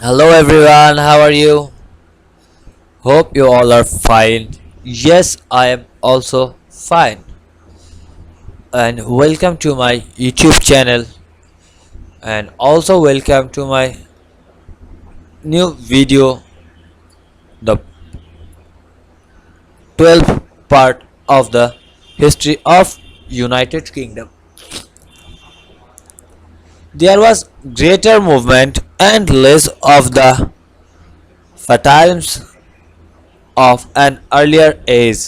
Hello everyone, how are you? Hope you all are fine. Yes, I am also fine. And welcome to my YouTube channel and also welcome to my new video, the 12th part of the history of United Kingdom. There was greater movement and less of the fatalism of an earlier age.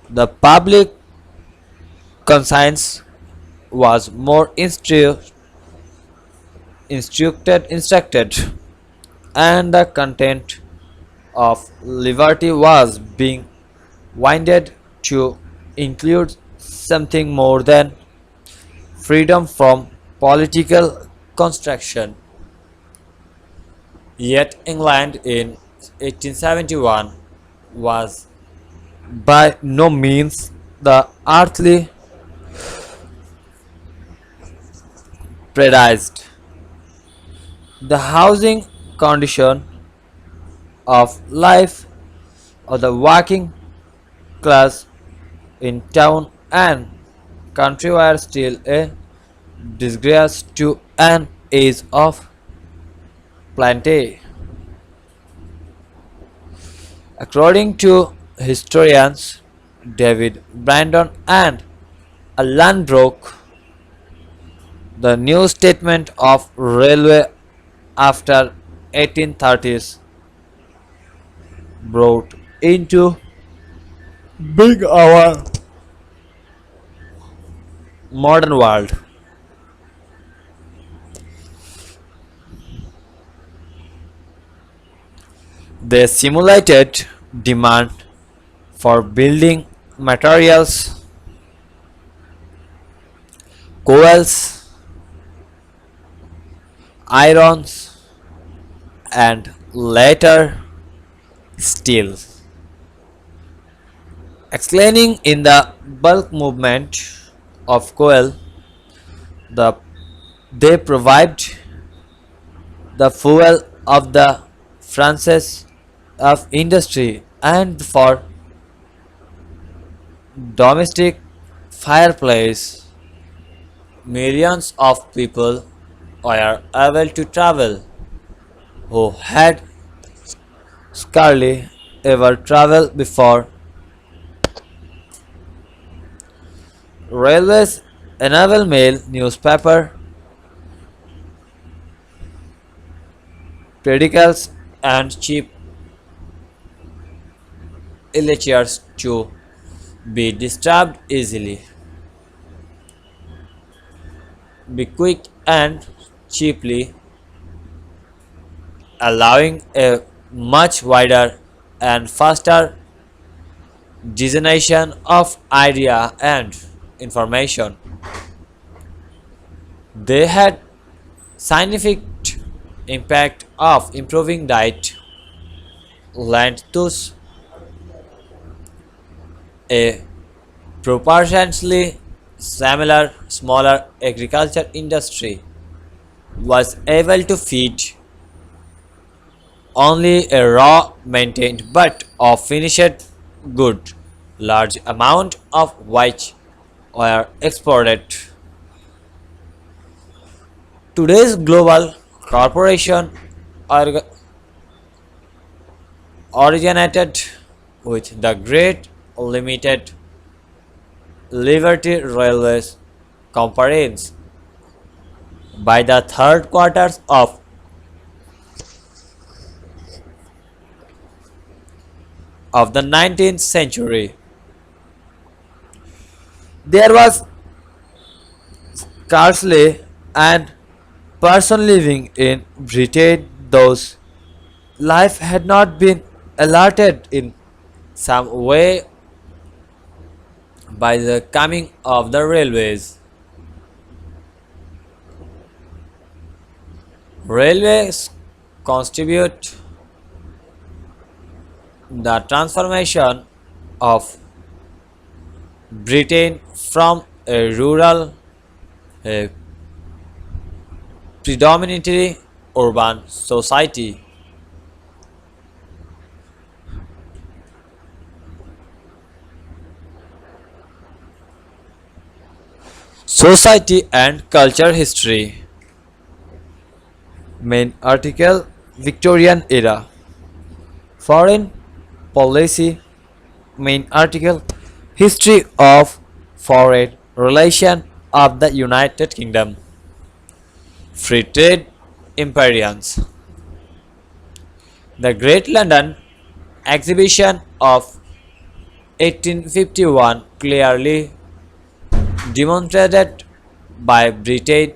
The public conscience was more instructed, and the content of liberty was being winded to include something more than freedom from political construction. Yet England in 1871 was by no means the earthly paradise. The housing condition of life of the working class in town and country were still a disgrace to an age of plenty. According to historians David Brandon and Alan Brook, the new statement of railway after 1830s brought into big our modern world. They simulated demand for building materials, coals, irons, and later steel. Explaining in the bulk movement of coal, the they provide the fuel of the furnaces of industry and for domestic fireplace. Millions of people were able to travel who had scarcely ever traveled before. Railways enable mail, newspaper, periodicals, and cheap electures to be disturbed easily, be quick and cheaply, allowing a much wider and faster dissemination of idea and information. They had scientific impact of improving diet, land thus a proportionally similar smaller agriculture industry was able to feed only a raw maintained but of finished good large amount of which were exported. Today's global corporation org- originated with the great limited Liberty Railways Conference by the third quarters of the 19th century. There was scarcely an person living in Britain whose life had not been alerted in some way by the coming of the railways. Railways contribute the transformation of Britain from a rural, a predominantly urban society. Society and culture history. Main article, Victorian era. Foreign policy. Main article, History of foreign relation of the United Kingdom. Free trade imperiums. The Great London Exhibition of 1851 clearly demonstrated by Britain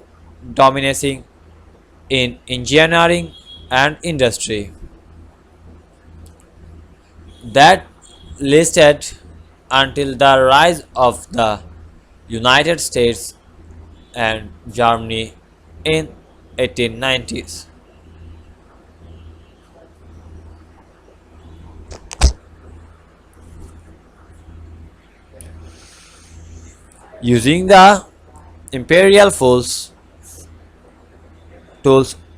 dominating in engineering and industry that lasted until the rise of the United States and Germany in 1890s. Using the imperial tools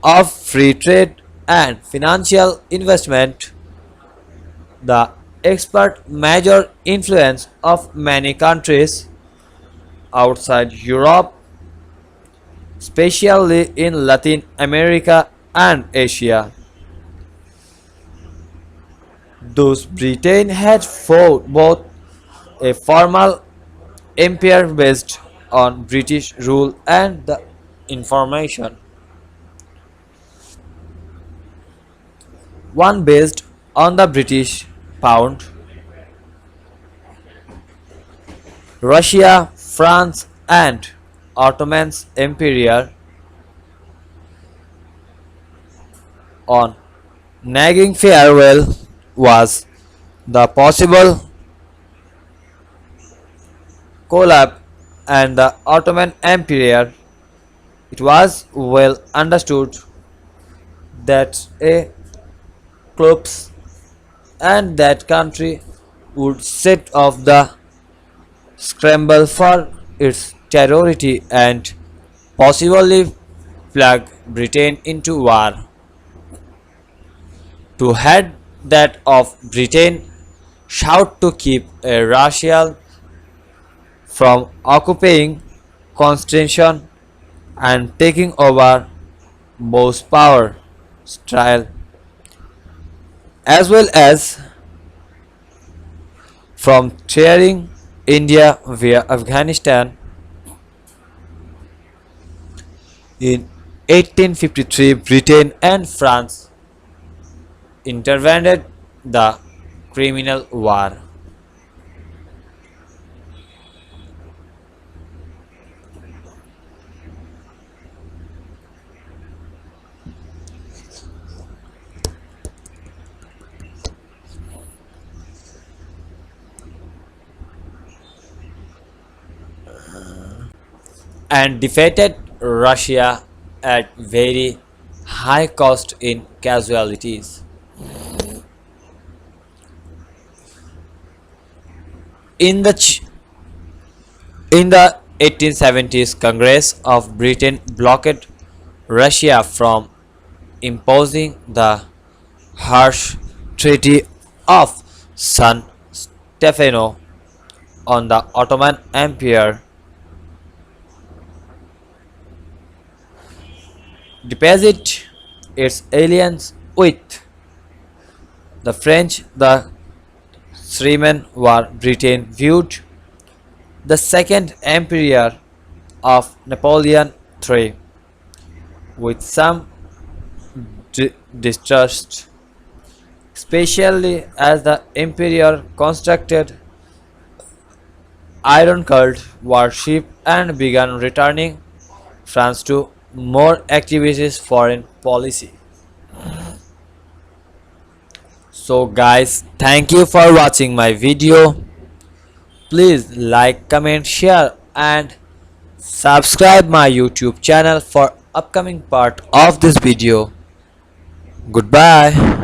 of free trade and financial investment, the expert major influence of many countries outside Europe, especially in Latin America and Asia. Thus, Britain had fought both a formal empire based on British rule and the information one based on the British pound. Russia, France, and Ottoman Empire on nagging farewell was the possible collapse and the Ottoman Empire. It was well understood that a collapse and that country would set off the scramble for its territory and possibly plug Britain into war. To head that of Britain sought to keep a Russia from occupying Constantinople and taking over both power style as well as from tearing India via Afghanistan. In 1853, Britain and France intervened the criminal war. And defeated Russia at very high cost in casualties. In the ch- in the 1870s, Congress of Britain blocked Russia from imposing the harsh Treaty of San Stefano on the Ottoman Empire. Deposit its alliance with the French. The Sherman War Britain viewed the Second Empire of Napoleon III with some distrust, especially as the Emperor constructed ironclad warship and began returning France to more activist foreign policy. So guys, thank you for watching my video. Please like, comment, share and subscribe my YouTube channel for upcoming part of this video. Goodbye.